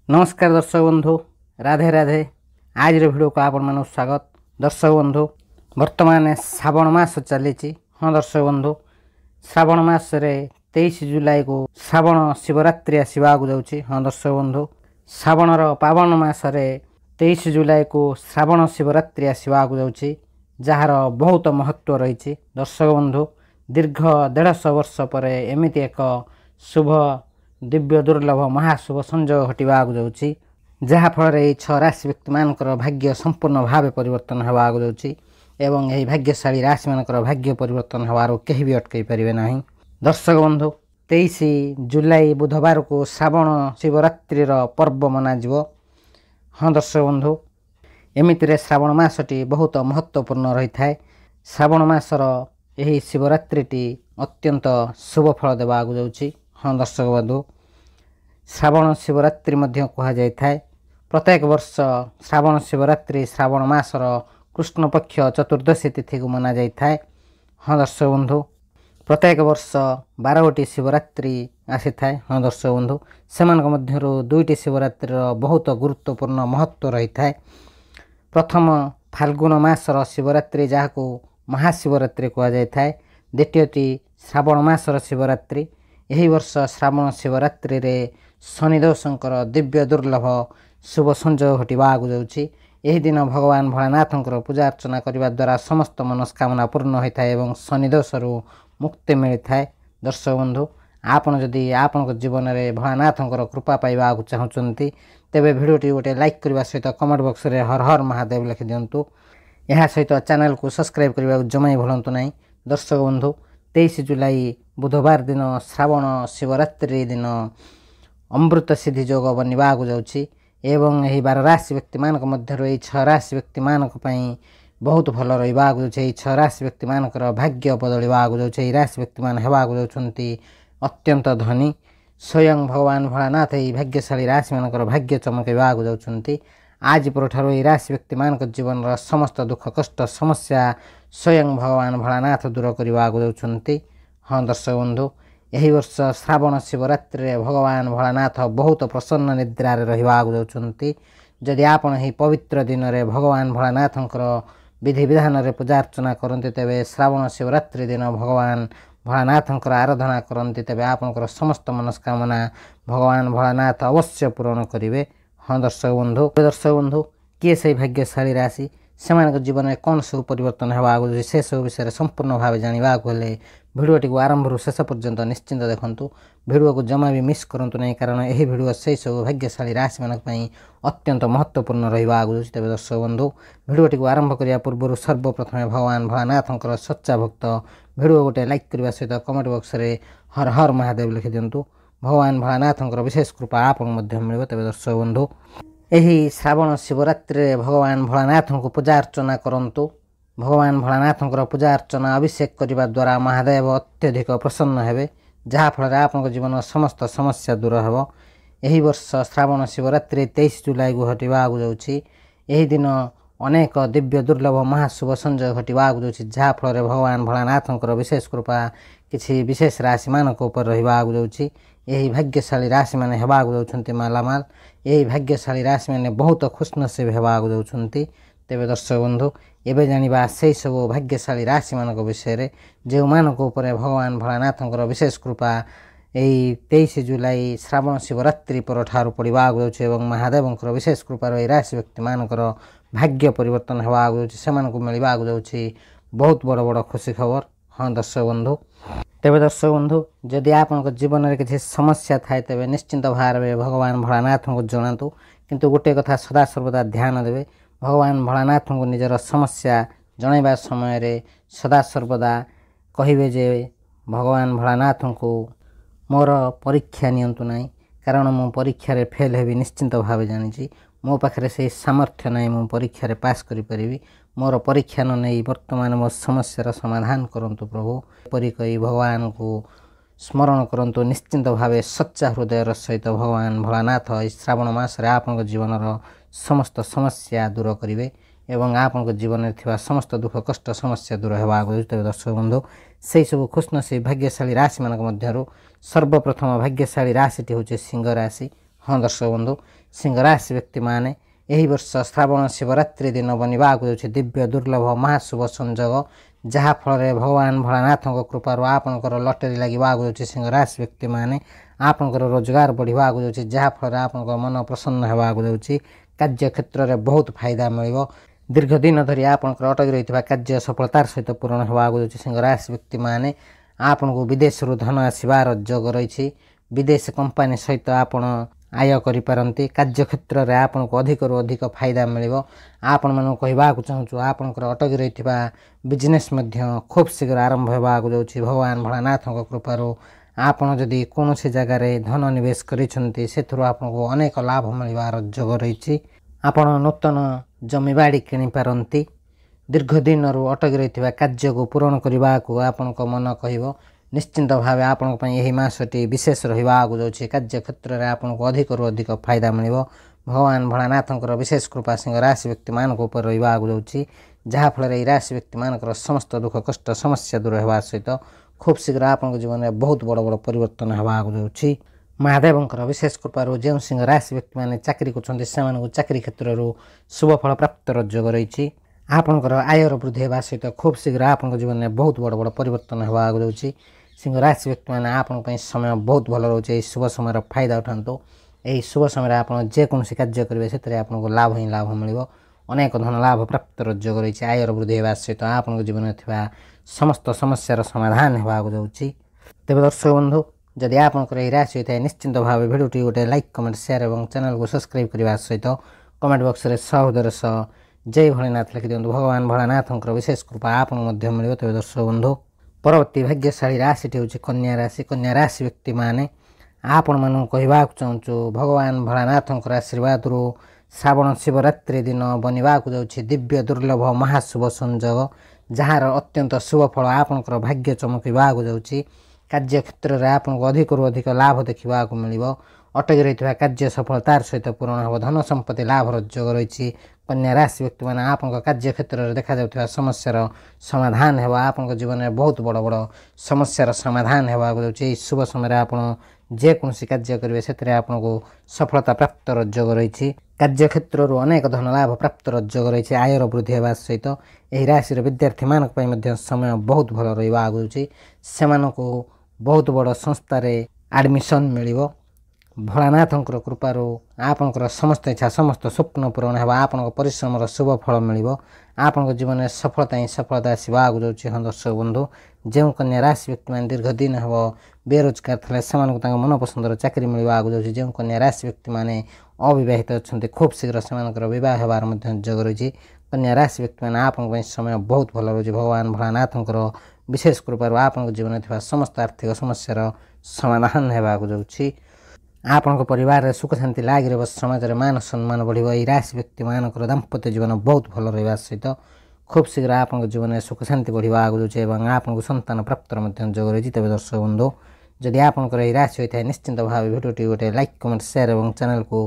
नमस्कार दर्शक बंधु, राधे राधे। आज भिडियो को आपण मानक स्वागत। दर्शक बंधु, वर्तमान श्रावण मास चली। हाँ दर्शक बंधु, श्रावण मास 23 जुलाई को श्रावण शिवरात्रि आसवा जाऊँगी। हाँ दर्शक बंधु, श्रावणर पावन मास 23 जुलाई को श्रावण शिवरात्रि आसवा जाऊँगी, जार बहुत महत्व रही। दर्शक बंधु, दीर्घ 150 वर्ष पर एमती एक शुभ दिव्य दुर्लभ महाशुभ संयोग घटवा जाऊँगी, जहाँफल ये 6 राशि व्यक्ति मान भाग्य संपूर्ण भाव परिवर्तन होगा जाऊँगी एवं यही भाग्यशाली राशि मान भाग्य परिवर्तन होवार कहीं भी अटकई पारे ना। दर्शक बंधु, 23 जुलाई बुधवार को श्रावण शिवरात्रि पर्व मनाଯିव। हाँ दर्शक बंधु, एमितिरे श्रावण मासटी बहुत महत्वपूर्ण रही है। श्रावण मासर यही शिवरात्रि अत्यंत शुभ फल देवा जाऊँगी। हाँ दर्शक बंधु, श्रावण शिवरात्रि मध्य कह जाए। प्रत्येक वर्ष श्रावण शिवरात्रि श्रावण मासर कृष्ण पक्ष चतुर्दशी तिथि को मना जाए। हाँ दर्शक बंधु, प्रत्येक वर्ष 12 गोटी शिवरात्रि आसी था। हाँ दर्शक बंधु, से मध्य 2टी शिवरात्रि बहुत गुरुत्वपूर्ण महत्व रही है। प्रथम फाल्गुन मासर शिवरात्रि जहाँ महाशिवरात्रि कह जाए। द्वितीयटी श्रावण मासर शिवरात्रि। यही वर्ष श्रावण शिवरात्रि रे शनिदेवशंकर दिव्य दुर्लभ शुभ संयोग घटवा जाऊँगी। यही दिन भगवान भोलानाथंकर पूजा अर्चना करने द्वारा समस्त मनस्कामना पूर्ण होता है एवं शनिदोषरू मुक्ति मिलता है। दर्शक बंधु, आपन जदि आपण जीवन में भोलानाथंकर कृपा पाइबा चाहते तेबे भिडियोटी गोटे लाइक करने सहित कमेंट बॉक्स रे हर हर महादेव लिखि दिंतु। यह सहित चैनल को सब्सक्राइब करने जमा भूलु ना। दर्शक बंधु, 23 जुलाई बुधवार दिन श्रावण शिवरात्रि दिन अमृत सिद्धि योग बनवा जाऊँगी एवं यही 12 राशि व्यक्ति मान मध्य ये 6 राशि व्यक्ति मान बहुत भल रहा जाऊँगी। 6 राशि व्यक्ति मान भाग्य बदलवा जाऊँगी। राशि व्यक्ति मान होगा जाऊँगी अत्यंत धनी। स्वयं भगवान भोलानाथ यही भाग्यशाली राशि मान भाग्य चमकवा जाऊँगी। आज परठार ये राशि व्यक्ति मान जीवन समस्त दुख कष्ट समस्या स्वयं भगवान भोलानाथ दूर करवा जाऊँगी। हाँ दर्शक बंधु, यही वर्ष श्रावण शिवरात्रि भगवान भोलानाथ बहुत प्रसन्न निद्रार रहा जाऊँगी। जदि आपण ही पवित्र दिन में भगवान भोलानाथंकर विधि विधान पूजा अर्चना करते तेबे श्रावण शिवरात्रि दिन भगवान भोलानाथंकर आराधना करते तेबे आपनकर समस्त मनस्कामना भगवान भोलानाथ अवश्य पूरण करेंगे। हाँ दर्शक बंधु, किए से भाग्यशाली राशि से जीवन में कौन सब परिवर्तन होगा से सब विषय संपूर्ण भाव जानवा भिडियोटी को आरंभ शेष पर्यंत निश्चिंत देखंतु। भिडियो को जमा भी मिस करंतु नहीं, कारण यही भिडियो से सब भाग्यशाली राशि मानक अत्यंत महत्वपूर्ण रहा। तेज दर्शक बंधु, भिडियोटी को आरंभ करने पूर्व सर्वप्रथम भगवान भोलानाथंकर सच्चा भक्त भिडियो गोटे लाइक करने सहित कमेंट बॉक्स रे हर हर महादेव लिखि दिंतु। भगवान भोलानाथंकर विशेष कृपा आपन मध्य मिलिब। तेज दर्शक बंधु, यही श्रावण शिवरात्रि भगवान भोलानाथ को पूजा अर्चना करंतु। भगवान भोलानाथंकर पूजा अर्चना अभिषेक करने द्वारा महादेव अत्यधिक प्रसन्न हेबे, जहाँफल आप जीवन समस्त समस्या दूर हो। यही वर्ष श्रावण शिवरात्रि 23 जुलाई को घटवा जाऊँगी। यही दिन अनेक दिव्य दुर्लभ महाशुभ संयोग घटवा जाऊँगी, जहाँफल भगवान भोलानाथंकर विशेष कृपा किसी विशेष राशि मान रहा जाऊँगी। यही भाग्यशाली राशि मैंने होगा जाऊँगी मालामाल। यही भाग्यशाली राशि मैंने बहुत खुशनसीब होगा जाऊँगी। तेज दर्शक बंधु, एवं जाना से सब भाग्यशाली राशि मान विषय जो मानक भगवान भोलानाथंकर विशेष कृपा यही 23 जुलाई श्रावण शिवरात्रि पर ठार पड़ा जाऊँगी। महादेवंकर विशेष कृपार यही राशि व्यक्ति मानकर भाग्य परिवर्तन होगा से मिलवा जाऊँगी बहुत बड़ बड़ खुशी खबर। हाँ दर्शक बंधु, तेज दर्शक बंधु, जदि आप जीवन में किसी समस्या थाए तेज निश्चिंत भाव में भगवान भोलानाथ को जनातु, किंतु गोटे कथा सदा सर्वदा ध्यान देवे। भगवान भोलानाथ को निजर समस्या जनवा समय सदा सर्वदा कहे जे भगवान भोलानाथ को मोर परीक्षा नियंतु ना, कारण मु परीक्षा रे फेल हेबी निश्चिंत भाव जानी। मो पाखे से सामर्थ्य ना मु परीक्षा पास करी। मोर परीक्षा न नहीं वर्तमान मो समस्यार समाधान करंतु प्रभु। परी कही भगवान को स्मरण करंतु निश्चिंत भाव सच्चा हृदय सहित भगवान भोलानाथ श्रावण मास आप जीवन समस्त समस्या दूर करेंगे एवं आपन जीवन में समस्त दुख कष्ट समस्या दूर होगा। दर्शक बंधु, से सब खुशनसीब भाग्यशाली राशि मान सर्वप्रथम भाग्यशाली राशिटी हूँ सिंह राशि। हाँ दर्शक बंधु, सिंह राशि व्यक्ति माने यही वर्ष श्रावण शिवरात्रि दिन बनवाक दिव्य दुर्लभ महाशुभ संजोग जहाँफल भगवान भोलानाथ कृपार आपणकर लटरी लगे सिंह राशि व्यक्ति मैंने आपणकर रोजगार बढ़ाक जहाँफल आप मन प्रसन्न होगाक कार्य क्षेत्र में बहुत फायदा मिल दीर्घ दिन धरी आपणकर अटकी रही कार्य सफलतार सहित पूरण होगाक सिंह राशि व्यक्ति मैंने आपन को विदेश धन आसबार योग रही विदेश कंपनी सहित आपण आय करिपारंती कार्य क्षेत्र में आपन को अधिक अधिक फायदा मिल आपण मन कहवाक चाहूँ आपणकर अटकी रही बिजनेस खूब शीघ्र आरंभ होगाक भगवान भोलानाथ कृपार आपन जदि कौन जगार धन निवेश करिसेंती आपको अनेक लाभ मिलबार योग रही आपण नूतन जमी बाड़ी किणिपारंती दीर्घ दिन अटकी रही कार्य को पूरण करने को आपण मन कह निश्चिंत भाव आपण यही मासटी विशेष रहाक जाऊँगी कार्य क्षेत्र में आपन को अधिक अधिक फायदा मिल भगवान भोलानाथ विशेष कृपा सिंह राशि व्यक्ति मान उपर रहाक जाऊँगी जहाँफल यह राशि व्यक्ति मानकर समस्त दुख कष्ट समस्या दूर होगा सहित खूब शीघ्र आपन जीवन में बहुत बड़ बड़ परिवर्तन होगाक जाऊँगी महादेवंकर विशेष कृपार जो सिंह राशि व्यक्ति मैंने चाकरी कर चाकरी क्षेत्र शुभफल प्राप्त योग रही आपणकर आयर वृद्धि होगा सहित खूब शीघ्र आपन जीवन में बहुत बड़ बड़ परिवर्तन होगाक जाऊँगी सिंह राशि व्यक्ति मैंने आपण समय बहुत भल रोचे शुभ समय फायदा उठातु यही शुभ समय आप जेकोसी कार्य करेंगे से आपको लाभ ही लाभ मिल अनेक धन लाभ प्राप्त योग रही आयर वृद्धि होगा सहित आपन जीवन में समस्त समस्यार समाधान होगाक जाऊँगी तेज दर्शक बंधु जदि आपंकर यह राशि होता है निश्चिंत भाव भिडियोटी गोटे लाइक कमेंट शेयर और चैनल को सब्सक्राइब करने सहित कमेंट बॉक्स में सहोदर सह जय भोलेनाथ लिखि दिंतु भगवान भोलानाथ विशेष कृपा आपको मिले तेज दर्शक बंधु परवर्ती भाग्यशाली राशि हूँ कन्या राशि व्यक्ति मैंने आपण मन कहवाक चाहूँ भगवान भोलानाथ आशीर्वाद श्रावण शिवरात्रि दिन बनवाक जाऊँगी दिव्य दुर्लभ महाशुभ संजोग जार अत्यंत शुभ फल आपणकर भाग्य चमकवाक जाऊँगी कार्य क्षेत्र में आपको अधिक अधिक लाभ देखा मिल अटकी रही कार्य सफलतार सहित पूरण हो धन संपत्ति लाभ योग रही कन्या राशि व्यक्ति मैंने आप कार्य क्षेत्र में देखा जाता समस्यार समाधान हो आप जीवन में बहुत बड़ बड़ समस्यार समाधान होगा शुभ समय आप जेकोसी कार्य करेंगे से आपको सफलता प्राप्त योग रही कार्य क्षेत्र अनेक धन लाभ प्राप्त योग रही आयर वृद्धि होगा सहित यही राशि विद्यार्थी मानक समय बहुत भल रही से बहुत बड़ संस्थार एडमिशन मिल भोलानाथ कृपार आपणकर समस्त इच्छा समस्त स्वप्न पूरण होगा आपण परिश्रम शुभ फल मिल आपण जीवन में सफलता ही सफलता आसवाक जाऊँगी हाँ दर्शक बंधु जो कन्या राशि व्यक्ति मैंने दीर्घ दिन हम बेरोजगार थे से मन पसंदर चाकरी मिलवाक जाऊँगी जो कन्या राशि व्यक्ति मैंने अविवाहित अच्छा खूब शीघ्र से बह होबार योग रही कन्या राशि व्यक्ति मैंने आप समय बहुत भल रही भगवान भोलानाथ विशेष कृपार आपन जीवन में समस्त आर्थिक समस्यार समाधान होगाक जाऊँगी आपण परिवार सुख शांति लगी रहा समाज में मान सम्मान बढ़ राशि व्यक्ति मानक दाम्पत्य जीवन बहुत भल रहा सहित खूब शीघ्र आप जीवन में सुख शांति बढ़ाक जाऊँगी आपको संतान प्राप्त योग रही तेज दर्शक बंधु जदि आपंकर यह राशि होता है निश्चिंत भाव भिडियोटी गोटे लाइक कमेंट शेयर और चैनल को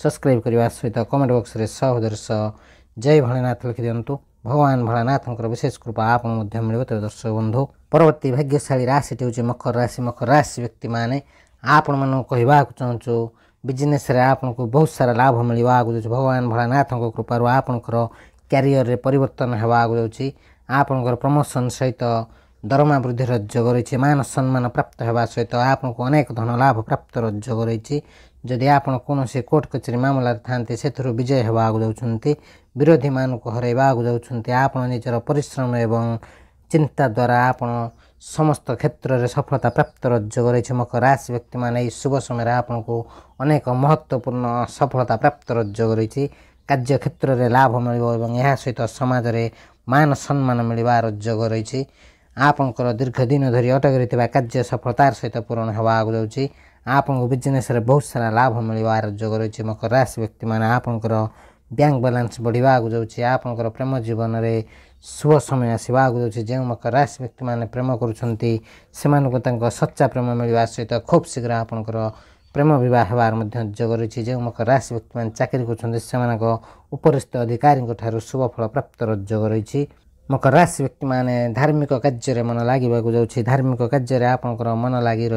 सब्सक्राइब करने सहित कमेंट बॉक्स में सहोदर सह जय भोलेनाथ लिखि दिंतु भगवान भोलानाथ विशेष कृपा आप मिले तेज दर्शक बंधु परवर्ती भाग्यशाली राशि हूँ मकर राशि व्यक्ति मैंने आपण मन कहवाक चाहूँ बिजनेस आपको बहुत सारा लाभ मिलवाक भगवान भोलानाथ कृपार आपंकर क्यारियर रे परिवर्तन होगाक जाऊँगी आपंकर प्रमोशन सहित दरमा वृद्धि योग रही मान सम्मान प्राप्त होगा सहित आपको अनेक धन लाभ प्राप्त योग रही जदि आप कौन कोर्ट कचेरी मामला था से विजय होगाक जाऊँगी विरोधी मान को हरवाक जाऊँगी आप निजर परिश्रम एवं चिंता द्वारा आप समस्त क्षेत्र में सफलता प्राप्त योग रही मकर राशि व्यक्ति मैंने शुभ समय आपको अनेक महत्वपूर्ण सफलता प्राप्त योग रही कार्य क्षेत्र में लाभ मिल यह सहित समाज में मान सम्मान मिलवार योग रही आपंकर दीर्घ दिन धरी अटकी रही कार्य सफलतार सहित पूरण होगाक जाऊँगी आपको बिजनेस बहुत सारा लाभ मिलवार योग रही मकर राशि व्यक्ति मैंने आपंकर बैंक बैलेंस बढ़ाक जाऊँगी आपंकर प्रेम जीवन में शुभ समय आसवाक जाऊँगी जो मकर राशि व्यक्ति मैंने प्रेम कर सच्चा प्रेम मिलवा सहित खूब शीघ्र आपंकर प्रेम बह होबार योग रही जो मकर राशि व्यक्ति मैंने चाकरी कर उपरिस्थ अधिकारी शुभ फल प्राप्त योग रही मकर राशि व्यक्ति मैंने धार्मिक कार्य मन लगे जाऊँगी धार्मिक कार्य आपंकर मन लगी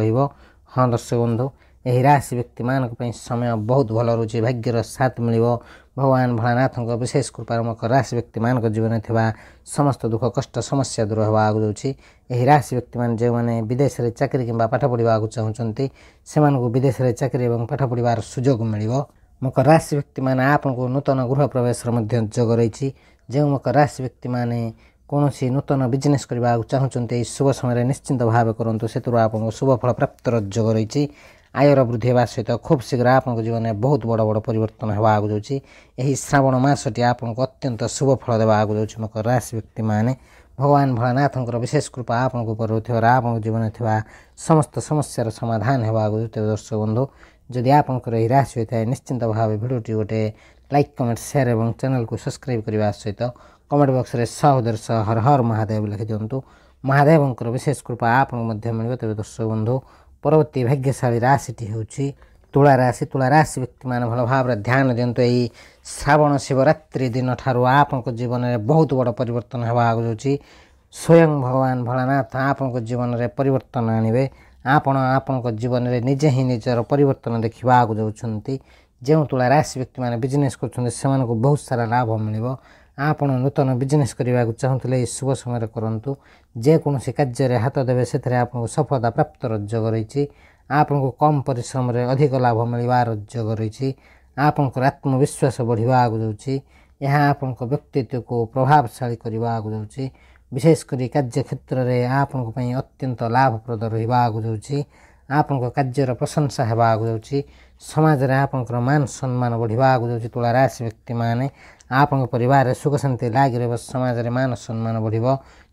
हाँ दर्शक बंधु ଏହି ରାଶି ବ୍ୟକ୍ତିମାନଙ୍କ ପାଇଁ ସମୟ ବହୁତ ଭଲ ରହୁଛି। ଭାଗ୍ୟର ସାଥ ମିଳିବ। ଭଗବାନ ଭୋଳାନାଥଙ୍କ ବିଶେଷ କୃପାରୁ ମକର ରାଶି ବ୍ୟକ୍ତିମାନଙ୍କ ଜୀବନରେ ଥିବା ସମସ୍ତ ଦୁଃଖ କଷ୍ଟ ସମସ୍ୟା ଦୂର ହେବାକୁ ଯାଉଛି। ଏହି ରାଶି ବ୍ୟକ୍ତିମାନେ ଯେଉଁମାନେ ବିଦେଶରେ ଚାକିରି କିମ୍ବା ପାଠ ପଢ଼ିବାକୁ ଚାହୁଁଛନ୍ତି ସେମାନଙ୍କୁ ବିଦେଶରେ ଚାକିରି ଏବଂ ପାଠ ପଢ଼ିବାର ସୁଯୋଗ ମିଳିବ। ମକର ରାଶି ବ୍ୟକ୍ତିମାନେ ଆପଣଙ୍କୁ ନୂତନ ଗୃହ ପ୍ରବେଶର ମଧ୍ୟ ଯୋଗ ରହିଛି। ଯେଉଁ ମକର ରାଶି ବ୍ୟକ୍ତିମାନେ କୌଣସି ନୂତନ ବିଜନେସ୍ କରିବାକୁ ଚାହୁଁଛନ୍ତି ଏହି ଶୁଭ ସମୟରେ ନିଶ୍ଚିନ୍ତ ଭାବେ କରନ୍ତୁ। ସେଥିରୁ ଆପଣଙ୍କୁ ଶୁଭ ଫଳ ପ୍ରାପ୍ତିର ଯୋଗ ରହିଛି। ଆୟର ବୃଦ୍ଧି ହେବା ସହିତ ଖୁବ୍ ଶୀଘ୍ର ଆପଣଙ୍କ ଜୀବନରେ ବହୁତ ବଡ଼ ବଡ଼ ପରିବର୍ତ୍ତନ ହେବାକୁ ଯାଉଛି। ଏହି ଶ୍ରାବଣ ମାସଟି ଆପଣଙ୍କୁ ଅତ୍ୟନ୍ତ ଶୁଭ ଫଳ ଦେବାକୁ ଯାଉଛି। ମକର ରାଶି ବ୍ୟକ୍ତିମାନେ ଭଗବାନ ଭୋଳାନାଥଙ୍କର ବିଶେଷ କୃପା ଆପଣଙ୍କ ଉପରେ ରହୁଥିବାରୁ ଆପଣଙ୍କ ଜୀବନରେ ଥିବା ସମସ୍ତ ସମସ୍ୟାର ସମାଧାନ ହେବାକୁ ଯାଉଛି। ଦର୍ଶକ ବନ୍ଧୁ, ଯଦି ଆପଣଙ୍କର ଏହି ରାଶି ହୋଇଥାଏ ନିଶ୍ଚିନ୍ତ ଭାବେ ଭିଡ଼ିଓଟି ଗୋଟେ ଲାଇକ୍ କମେଣ୍ଟ ସେୟାର ଏବଂ ଚ୍ୟାନେଲକୁ ସବସ୍କ୍ରାଇବ୍ କରିବା ସହିତ କମେଣ୍ଟ ବକ୍ସରେ ସହୋଦର ସହ ହର ହର ମହାଦେବ ଲେଖିଦିଅନ୍ତୁ। ମହାଦେବଙ୍କର ବିଶେଷ କୃପା ଆପଣଙ୍କୁ ମଧ୍ୟ ମିଳିବ। ତେବେ ଦର୍ଶକ ବନ୍ଧୁ, ପରବର୍ତ୍ତୀ ଭାଗ୍ୟଶାଳୀ ରାଶିଟି ହେଉଛି ତୁଳା ରାଶି। ତୁଳା ରାଶି ବ୍ୟକ୍ତିମାନେ ଭଲ ଭାବରେ ଧ୍ୟାନ ଦିଅନ୍ତୁ। ଏହି ଶ୍ରାବଣ ଶିବରାତ୍ରି ଦିନ ଠାରୁ ଆପଣଙ୍କ ଜୀବନରେ ବହୁତ ବଡ଼ ପରିବର୍ତ୍ତନ ହେବାକୁ ଯାଉଛି। ସ୍ୱୟଂ ଭଗବାନ ଭୋଳାନାଥ ଆପଣଙ୍କ ଜୀବନରେ ପରିବର୍ତ୍ତନ ଆଣିବେ। ଆପଣ ଆପଣଙ୍କ ଜୀବନରେ ନିଜେ ହିଁ ନିଜର ପରିବର୍ତ୍ତନ ଦେଖିବାକୁ ଯାଉଛନ୍ତି। ଯେଉଁ ତୁଳା ରାଶି ବ୍ୟକ୍ତିମାନେ ବିଜନେସ୍ କରୁଛନ୍ତି ସେମାନଙ୍କୁ ବହୁତ ସାରା ଲାଭ ମିଳିବ। ଆପଣ ନୂତନ ବିଜନେସ୍ କରିବାକୁ ଚାହୁଁଥିଲେ ଏହି ଶୁଭ ସମୟରେ କରନ୍ତୁ। ଯେକୌଣସି କାର୍ଯ୍ୟରେ ହାତ ଦେବେ ସେଥିରେ ଆପଣଙ୍କୁ ସଫଳତା ପ୍ରାପ୍ତର ଯୋଗ ରହିଛି। ଆପଣଙ୍କୁ କମ୍ ପରିଶ୍ରମରେ ଅଧିକ ଲାଭ ମିଳିବାର ଯୋଗ ରହିଛି। ଆପଣଙ୍କର ଆତ୍ମବିଶ୍ୱାସ ବଢ଼ିବାକୁ ଯାଉଛି। ଏହା ଆପଣଙ୍କ ବ୍ୟକ୍ତିତ୍ୱକୁ ପ୍ରଭାବଶାଳୀ କରିବାକୁ ଯାଉଛି। ବିଶେଷ କରି କାର୍ଯ୍ୟକ୍ଷେତ୍ରରେ ଆପଣଙ୍କ ପାଇଁ ଅତ୍ୟନ୍ତ ଲାଭପ୍ରଦ ରହିବାକୁ ଯାଉଛି। ଆପଣଙ୍କ କାର୍ଯ୍ୟର ପ୍ରଶଂସା ହେବାକୁ ଯାଉଛି। ସମାଜରେ ଆପଣଙ୍କର ମାନ ସମ୍ମାନ ବଢ଼ିବାକୁ ଯାଉଛି। ତୁଳା ରାଶି ବ୍ୟକ୍ତିମାନେ ଆପଣଙ୍କ ପରିବାରରେ ସୁଖ ଶାନ୍ତି ଲାଗି ରହିବ। ସମାଜରେ ମାନ ସମ୍ମାନ ବଢ଼ିବ।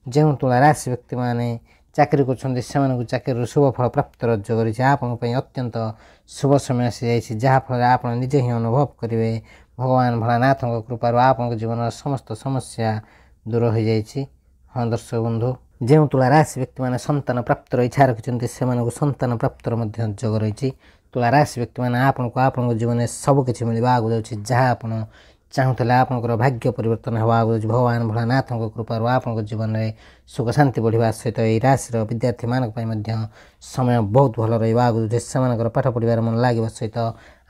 ଯେଉଁ ତୁଳା ରାଶି ବ୍ୟକ୍ତିମାନେ ଚାକିରି କରୁଛନ୍ତି ସେମାନଙ୍କୁ ଚାକିରିରୁ ଶୁଭ ଫଳ ପ୍ରାପ୍ତିର ଯୋଗ ରହିଛି। ଆପଣଙ୍କ ପାଇଁ ଅତ୍ୟନ୍ତ ଶୁଭ ସମୟ ଆସିଯାଇଛି, ଯାହାଫଳରେ ଆପଣ ନିଜେ ହିଁ ଅନୁଭବ କରିବେ ଭଗବାନ ଭୋଳାନାଥଙ୍କ କୃପାରୁ ଆପଣଙ୍କ ଜୀବନର ସମସ୍ତ ସମସ୍ୟା ଦୂର ହୋଇଯାଇଛି। ହଁ ଦର୍ଶକ ବନ୍ଧୁ, ଯେଉଁ ତୁଳା ରାଶି ବ୍ୟକ୍ତିମାନେ ସନ୍ତାନ ପ୍ରାପ୍ତିର ଇଚ୍ଛା ରଖିଛନ୍ତି ସେମାନଙ୍କୁ ସନ୍ତାନ ପ୍ରାପ୍ତିର ମଧ୍ୟ ଯୋଗ ରହିଛି। ତୁଳା ରାଶି ବ୍ୟକ୍ତିମାନେ ଆପଣଙ୍କ ଜୀବନରେ ସବୁକିଛି ମିଳିବାକୁ ଯାଉଛି। ଯାହା ଆପଣ ଚାହୁଁଥିଲେ ଆପଣଙ୍କର ଭାଗ୍ୟ ପରିବର୍ତ୍ତନ ହେବାକୁ ଯାଉଛି। ଭଗବାନ ଭୋଳାନାଥଙ୍କ କୃପାରୁ ଆପଣଙ୍କ ଜୀବନରେ ସୁଖ ଶାନ୍ତି ବଢ଼ିବା ସହିତ ଏହି ରାଶିର ବିଦ୍ୟାର୍ଥୀମାନଙ୍କ ପାଇଁ ମଧ୍ୟ ସମୟ ବହୁତ ଭଲ ରହିବାକୁ ଯାଉଛି। ସେମାନଙ୍କର ପାଠ ପଢ଼ିବାରେ ମନ ଲାଗିବା ସହିତ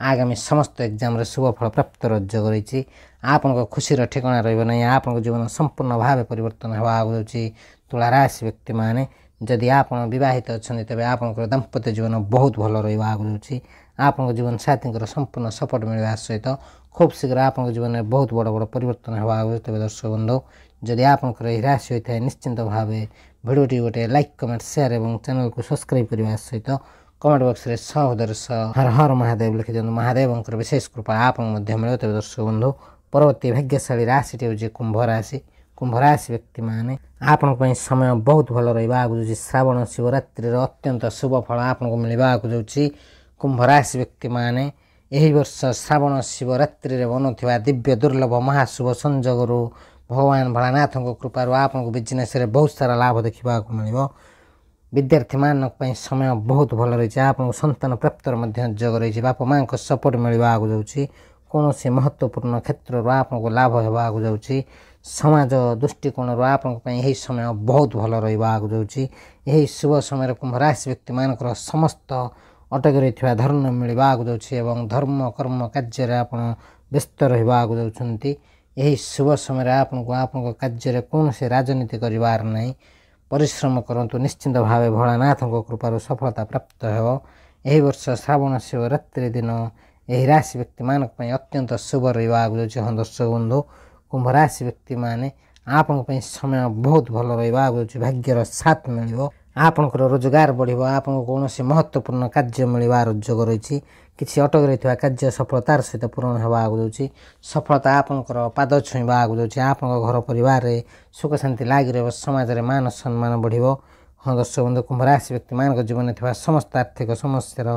ଆଗାମୀ ସମସ୍ତ ଏକ୍ଜାମରେ ଶୁଭ ଫଳ ପ୍ରାପ୍ତିର ଯୋଗ ରହିଛି। ଆପଣଙ୍କ ଖୁସିର ଠିକଣା ରହିବ ନାହିଁ। ଆପଣଙ୍କ ଜୀବନ ସମ୍ପୂର୍ଣ୍ଣ ଭାବେ ପରିବର୍ତ୍ତନ ହେବାକୁ ଯାଉଛି। ତୁଳା ରାଶି ବ୍ୟକ୍ତିମାନେ ଯଦି ଆପଣ ବିବାହିତ ଅଛନ୍ତି ତେବେ ଆପଣଙ୍କର ଦାମ୍ପତ୍ୟ ଜୀବନ ବହୁତ ଭଲ ରହିବାକୁ ଯାଉଛି। ଆପଣଙ୍କ ଜୀବନ ସାଥୀଙ୍କର ସମ୍ପୂର୍ଣ୍ଣ ସପୋର୍ଟ ମିଳିବା ସହିତ ଖୁବ୍ ଶୀଘ୍ର ଆପଣଙ୍କ ଜୀବନରେ ବହୁତ ବଡ଼ ବଡ଼ ପରିବର୍ତ୍ତନ ହେବାକୁ ଯାଉଛି। ତେବେ ଦର୍ଶକ ବନ୍ଧୁ, ଯଦି ଆପଣଙ୍କର ଏହି ରାଶି ହୋଇଥାଏ ନିଶ୍ଚିନ୍ତ ଭାବେ ଭିଡ଼ିଓଟି ଗୋଟେ ଲାଇକ୍ କମେଣ୍ଟ ସେୟାର ଏବଂ ଚ୍ୟାନେଲକୁ ସବସ୍କ୍ରାଇବ୍ କରିବା ସହିତ କମେଣ୍ଟ ବକ୍ସରେ ସହୋଦର ସହ ହର ହର ମହାଦେବ ଲେଖିଦିଅନ୍ତୁ। ମହାଦେବଙ୍କର ବିଶେଷ କୃପା ଆପଣଙ୍କୁ ମଧ୍ୟ ମିଳିବ। ତେବେ ଦର୍ଶକ ବନ୍ଧୁ, ପରବର୍ତ୍ତୀ ଭାଗ୍ୟଶାଳୀ ରାଶିଟି ହେଉଛି କୁମ୍ଭ ରାଶି। କୁମ୍ଭ ରାଶି ବ୍ୟକ୍ତିମାନେ ଆପଣଙ୍କ ପାଇଁ ସମୟ ବହୁତ ଭଲ ରହିବାକୁ ଯାଉଛି। ଶ୍ରାବଣ ଶିବରାତ୍ରିର ଅତ୍ୟନ୍ତ ଶୁଭ ଫଳ ଆପଣଙ୍କୁ ମିଳିବାକୁ ଯାଉଛି। କୁମ୍ଭ ରାଶି ବ୍ୟକ୍ତିମାନେ ଏହି ବର୍ଷ ଶ୍ରାବଣ ଶିବରାତ୍ରିରେ ବନୁଥିବା ଦିବ୍ୟ ଦୁର୍ଲଭ ମହାଶୁଭ ସଂଯୋଗରୁ ଭଗବାନ ଭୋଳାନାଥଙ୍କ କୃପାରୁ ଆପଣଙ୍କୁ ବିଜନେସ୍ରେ ବହୁତ ସାରା ଲାଭ ଦେଖିବାକୁ ମିଳିବ। ବିଦ୍ୟାର୍ଥୀମାନଙ୍କ ପାଇଁ ସମୟ ବହୁତ ଭଲ ରହିଛି। ଆପଣଙ୍କୁ ସନ୍ତାନ ପ୍ରାପ୍ତିର ମଧ୍ୟ ଯୋଗ ରହିଛି। ବାପା ମାଆଙ୍କ ସପୋର୍ଟ ମିଳିବାକୁ ଯାଉଛି। କୌଣସି ମହତ୍ତ୍ୱପୂର୍ଣ୍ଣ କ୍ଷେତ୍ରରୁ ଆପଣଙ୍କୁ ଲାଭ ହେବାକୁ ଯାଉଛି। ସମାଜ ଦୃଷ୍ଟିକୋଣରୁ ଆପଣଙ୍କ ପାଇଁ ଏହି ସମୟ ବହୁତ ଭଲ ରହିବାକୁ ଯାଉଛି। ଏହି ଶୁଭ ସମୟରେ କୁମ୍ଭ ରାଶି ବ୍ୟକ୍ତିମାନଙ୍କର ସମସ୍ତ ଅଟକି ରହିଥିବା ଧର୍ମ ମିଳିବାକୁ ଯାଉଛି ଏବଂ ଧର୍ମ କର୍ମ କାର୍ଯ୍ୟରେ ଆପଣ ବ୍ୟସ୍ତ ରହିବାକୁ ଯାଉଛନ୍ତି। ଏହି ଶୁଭ ସମୟରେ ଆପଣଙ୍କୁ ଆପଣଙ୍କ କାର୍ଯ୍ୟରେ କୌଣସି ରାଜନୀତି କରିବାର ନାହିଁ। ପରିଶ୍ରମ କରନ୍ତୁ। ନିଶ୍ଚିନ୍ତ ଭାବେ ଭୋଳାନାଥଙ୍କ କୃପାରୁ ସଫଳତା ପ୍ରାପ୍ତ ହେବ। ଏହି ବର୍ଷ ଶ୍ରାବଣ ଶିବରାତ୍ରି ଦିନ ଏହି ରାଶି ବ୍ୟକ୍ତିମାନଙ୍କ ପାଇଁ ଅତ୍ୟନ୍ତ ଶୁଭ ରହିବାକୁ ଯାଉଛି। ହଁ ଦର୍ଶକ ବନ୍ଧୁ, କୁମ୍ଭ ରାଶି ବ୍ୟକ୍ତିମାନେ ଆପଣଙ୍କ ପାଇଁ ସମୟ ବହୁତ ଭଲ ରହିବାକୁ ଯାଉଛି। ଭାଗ୍ୟର ସାଥ ମିଳିବ। ଆପଣଙ୍କର ରୋଜଗାର ବଢ଼ିବ। ଆପଣଙ୍କୁ କୌଣସି ମହତ୍ତ୍ୱପୂର୍ଣ୍ଣ କାର୍ଯ୍ୟ ମିଳିବାର ଯୋଗ ରହିଛି। କିଛି ଅଟକି ରହିଥିବା କାର୍ଯ୍ୟ ସଫଳତାର ସହିତ ପୂରଣ ହେବାକୁ ଯାଉଛି। ସଫଳତା ଆପଣଙ୍କର ପାଦ ଛୁଇଁବାକୁ ଯାଉଛି। ଆପଣଙ୍କ ଘର ପରିବାରରେ ସୁଖ ଶାନ୍ତି ଲାଗି ରହିବ। ସମାଜରେ ମାନ ସମ୍ମାନ ବଢ଼ିବ। ହଁ ଦର୍ଶକ ବନ୍ଧୁ, କୁମ୍ଭ ରାଶି ବ୍ୟକ୍ତିମାନଙ୍କ ଜୀବନରେ ଥିବା ସମସ୍ତ ଆର୍ଥିକ ସମସ୍ୟାର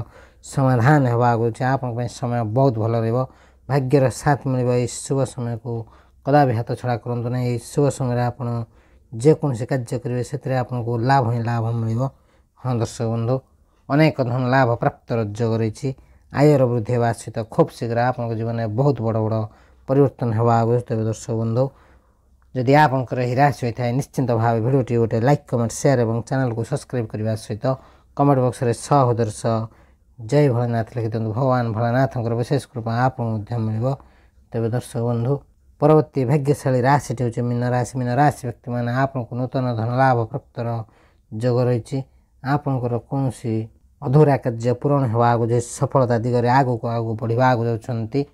ସମାଧାନ ହେବାକୁ ଯାଉଛି। ଆପଣଙ୍କ ପାଇଁ ସମୟ ବହୁତ ଭଲ ରହିବ। ଭାଗ୍ୟର ସାଥ ମିଳିବ। ଏହି ଶୁଭ ସମୟକୁ କଦାପି ହାତ ଛଡ଼ା କରନ୍ତୁ ନାହିଁ। ଏହି ଶୁଭ ସମୟରେ ଆପଣ ଯେକୌଣସି କାର୍ଯ୍ୟ କରିବେ ସେଥିରେ ଆପଣଙ୍କୁ ଲାଭ ହିଁ ଲାଭ ମିଳିବ। ହଁ ଦର୍ଶକ ବନ୍ଧୁ, ଅନେକ ଧନ ଲାଭ ପ୍ରାପ୍ତିର ଯୋଗ ରହିଛି। ଆୟର ବୃଦ୍ଧି ହେବା ସହିତ ଖୁବ୍ ଶୀଘ୍ର ଆପଣଙ୍କ ଜୀବନରେ ବହୁତ ବଡ଼ ବଡ଼ ପରିବର୍ତ୍ତନ ହେବାକୁ ଯାଉଛି। ତେବେ ଦର୍ଶକ ବନ୍ଧୁ, ଯଦି ଆପଣଙ୍କର ଏହି ରାଶି ହୋଇଥାଏ ନିଶ୍ଚିନ୍ତ ଭାବେ ଭିଡ଼ିଓଟି ଗୋଟେ ଲାଇକ୍ କମେଣ୍ଟ ସେୟାର ଏବଂ ଚ୍ୟାନେଲକୁ ସବସ୍କ୍ରାଇବ୍ କରିବା ସହିତ କମେଣ୍ଟ ବକ୍ସରେ ସହୋଦର ସହ जय भोलेनाथ लिखि दियंतु। भगवान भोलेनाथंकर विशेष कृपा आपको मिल। तेज दर्शक बंधु परवर्ती भाग्यशाली राशि हूँ मीन राशि। मीन राशि व्यक्ति मैंने आपको नूतन धन लाभ प्राप्तर जोग रही। आपणकर कौन अधूरा कार्य पूरण होगा सफलता दिगरे आगू को आगू बढ़ा जाऊँच।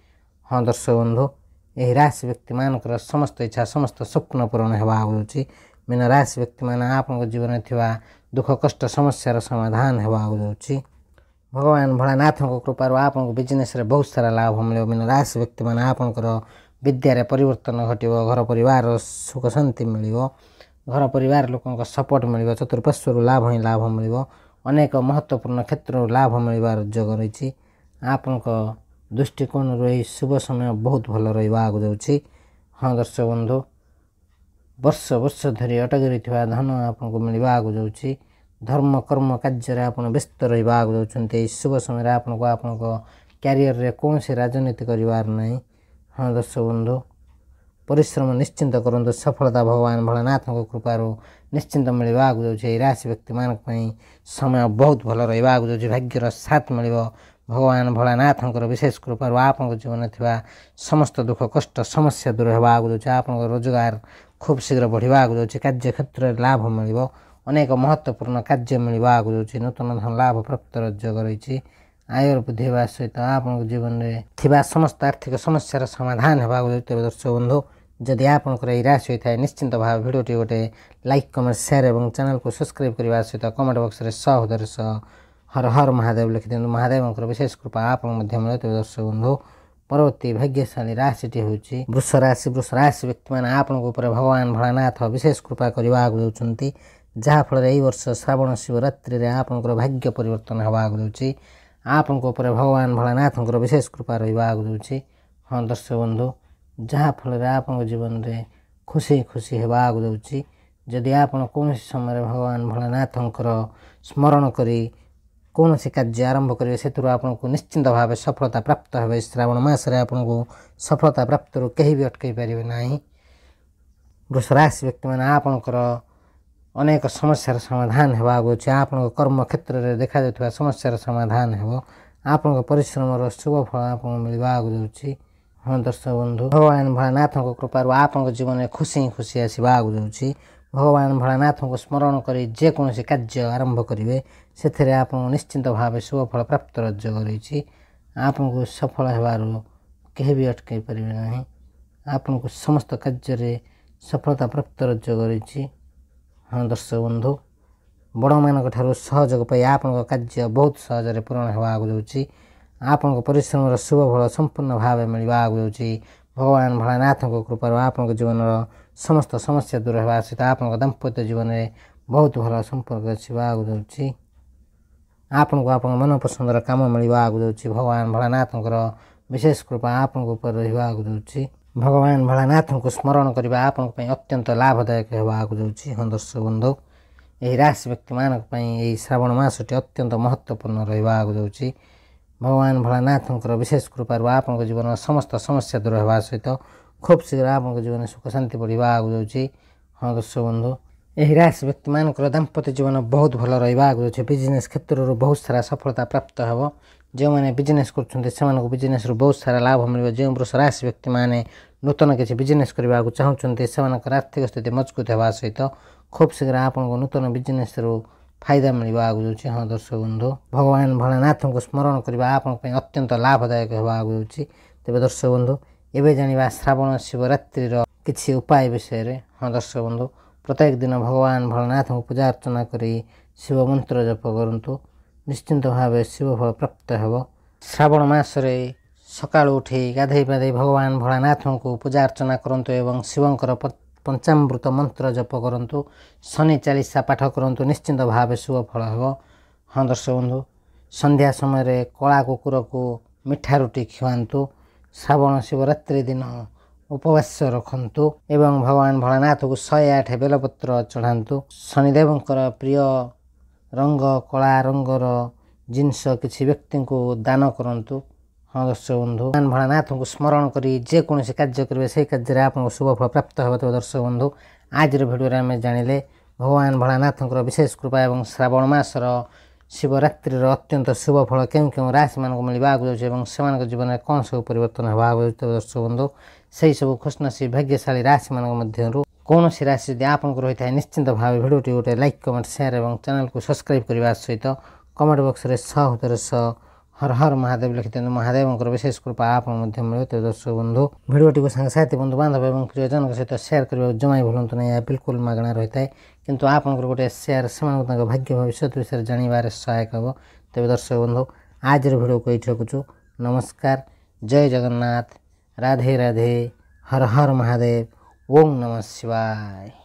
हाँ दर्शक बंधु यही राशि व्यक्ति मानकर समस्त इच्छा समस्त स्वप्न पूरण होगा। मीन राशि व्यक्ति मैंने आपन जीवन में दुख कष्ट समस्यार समाधान होगा। भगवान भोलानाथ कृपार आपको बिजनेस रे बहुत सारा लाभ मिले। मीन राशि व्यक्ति मैंने आपंकर विद्यार परिवर्तन घटो। घर परिवार सुख शांति मिल। घर परिवार लोक सपोर्ट मिल। चतुर्पार्श्वर लाभ ही लाभ मिल। अनेक महत्वपूर्ण क्षेत्र लाभ मिलबार जोग रही। आपण दृष्टिकोण रही शुभ समय बहुत भल रहा जाऊँच। हाँ दर्शक बंधु वर्ष वर्ष धरी अटक धन आपको मिलवा जाऊँच। धर्म कर्म कार्य आप व्यस्त रहा जाऊँच। शुभ समय आपको आपण क्यारियर रे कौन सी राजनीति करार ना। हाँ दर्शक बंधु परिश्रम निश्चिंत करूँ। सफलता भगवान भोलेनाथ कृपार निश्चिंत मिलवा जाऊँच। राशि व्यक्ति मान समय बहुत भल रहा जाऊँच। भाग्यर साथ मिल। भगवान भोलेनाथंकर विशेष कृपार आपको जीवन थी समस्त दुख कष्ट समस्या दूर होगा जाऊँच। आप रोजगार खूब शीघ्र बढ़ा जाऊँच। कार्य क्षेत्र में लाभ मिल। अनेक महत्वपूर्ण कार्य मिलवा जाऊँच। नूतन धन लाभ प्राप्त जोग रही। आयर वृद्धि होगा सहित आप जीवन में थी समस्त आर्थिक समस्यार समाधान होगा। तेज दर्शक बंधु जदि आपंकर यही राशि होता है निश्चिंत भाव भिडियोटी गोटे लाइक कमेंट शेयर और चैनल को सब्सक्राइब करने सहित कमेंट बॉक्स में सहोदर हर हर महादेव लिखि दियंतु। महादेव विशेष कृपा आपको मिले। तेज दर्शक बंधु परवर्ती भाग्यशाली राशि हूँ वृष राशि। वृष राशि व्यक्ति मैंने आपको भगवान भोलानाथ विशेष कृपा करने जाऊँच। जहाँफल यही वर्ष श्रावण शिवरात्रि में आपंकर भाग्य परिवर्तन होगा जाऊँच। आपको भगवान भोलानाथंकर विशेष कृपा रहा जाऊँच। हाँ दर्शक बंधु जहाँफल आप जीवन में खुशी खुशी होगा जाऊँच। जदि आप कौन समय भगवान भोलानाथंकर स्मरण करी कौन सी कार्य आरंभ करेंगे से आपको निश्चिंत भाव सफलता प्राप्त हो। श्रावण मसरे आपको सफलता प्राप्त कहीं भी अटकई पारे ना। वृष राशि व्यक्ति मैंने आपंकर अनेक समस्यार समाधान होगा जाऊँच। आप कर्म क्षेत्र में देखा जाता समस्यार समाधान हो। आप परिश्रम शुभ फल आपको मिलवा जाऊँच। हाँ दर्शक बंधु भगवान भोलानाथ कृपार आपको जीवन में खुशी खुशी आसवा जाऊँच। भगवान भोलानाथ को स्मरण कर जेकोसी कार्य आरंभ करेंगे से आपको निश्चिंत भाव शुभ फल प्राप्त जोग रही। आपको सफल होबार कहीं भी अटकई पारे ना। आपको समस्त कार्य सफलता प्राप्त जोग रही। हाँ दर्शक बंधु बड़ मान सहयोग पाई आप कार्य बहुत सहज पूरण होगा जाऊँच। आपको परिश्रम शुभ फल संपूर्ण भाव मिलवा जाऊँच। भगवान भोलानाथ कृपार आपको जीवन समस्त समस्या दूर होगा सहित आप दाम्पत्य जीवन में बहुत भल संपर्क आसवा जाऊँच। आपको आप मनपसंदर कम मिलवा जाऊँच। भगवान भोलानाथंकर विशेष कृपा आपको ऊपर रहा जाऊँच। भगवान भोलानाथ को स्मरण करने आपंप अत्यंत लाभदायक होगा जाऊँच। हाँ दर्शक बंधु यही राशि व्यक्ति मानक यही श्रावण मासटी अत्यंत महत्वपूर्ण रहा जाऊँच। भगवान भोलानाथंकर विशेष कृपार आपको जीवन में समस्त समस्या दूर होगा सहित खूब शीघ्र आपको जीवन में सुख शांति बढ़ा जाऊँच। हाँ दर्शक बंधु यही राशि व्यक्ति मानकर दाम्पत्य जीवन बहुत भल रहा जाऊँच। बिजनेस क्षेत्र बहुत सारा सफलता प्राप्त हो। जो मैंने बिजनेस कर बिजनेस बहुत सारा लाभ मिले। जो वृष राशि व्यक्ति मैंने नूतन किसी बिजनेस करने को चाहते से आर्थिक स्थिति मजबूत होगा सहित खूब शीघ्र आपको नूतन बिजनेस फायदा मिलवा जाऊँच। हाँ दर्शक बंधु भगवान भोलानाथ को स्मरण करने आप अत्यंत लाभदायक होगा जाऊँच। तेज दर्शक बंधु एवं जाना श्रावण शिवरात्रि किसी उपाय विषय। हाँ दर्शक बंधु प्रत्येक दिन भगवान भोलानाथ को पूजा अर्चना कर शिव मंत्र जप करूँ निश्चिंत भाव शिव फल प्राप्त हो। श्रावण मसरे सका उठी गाधे पाधे भगवान भोलानाथ को पूजा अर्चना करूँ एवं शिवंकर पंचामृत मंत्र जप करूँ। शनि चालीसा पाठ करूँ निश्चिंत भाव शुभ फल हो। हाँ दर्शक बंधु संध्या समय कला कुकुर को मिठा रुटी खुआतु। श्रावण शिवरात्रि दिन उपवास रखु एवं भगवान भोलानाथ को 108 बेलपत्र चढ़ातु। शनिदेव प्रिय रंग कला रंगर जिनस किसी व्यक्ति को दान करूँ। हाँ दर्शक बंधु भगवान भोलानाथ को स्मरण करी जेकोसी कार्य करेंगे से कार्य आपको शुभ फल प्राप्त हो। तो दर्शक बंधु आज भिडियो आम जानिले भगवान भोलानाथ विशेष कृपा और श्रावण मासर शिवरात्रि अत्यंत शुभ फल क्यों राशि मान मिलवाक जाऊँ से जीवन में कौन सब परिवर्तन होगा दर्शक बंधु से सब खुशनसीब भाग्यशाली राशि मान कौन सी राशि जब आपको रही है निश्चिंत भाव भिडियो गोटे लाइक कमेंट शेयर और चैनल को सब्सक्राइब करने सहित कमेंट बॉक्स में 100 हर हर महादेव लिखि दिखाँ महादेव विशेष कृपा आप मिले। तो दर्शक बंधु भिडियो को सांगसाथी बंधु बांधव और प्रियजन सहित शेयर करने जमा भूलु ना यह बिल्कुल मागणा रही है किंतु आप गोटे शेयर से भाग्य भविष्य विषय जानवर सहायक हम। तेज दर्शक बंधु आज भिडियो को ये रखुचु। नमस्कार, जय जगन्नाथ, राधे राधे, हर हर महादेव, ओम नमः शिवाय।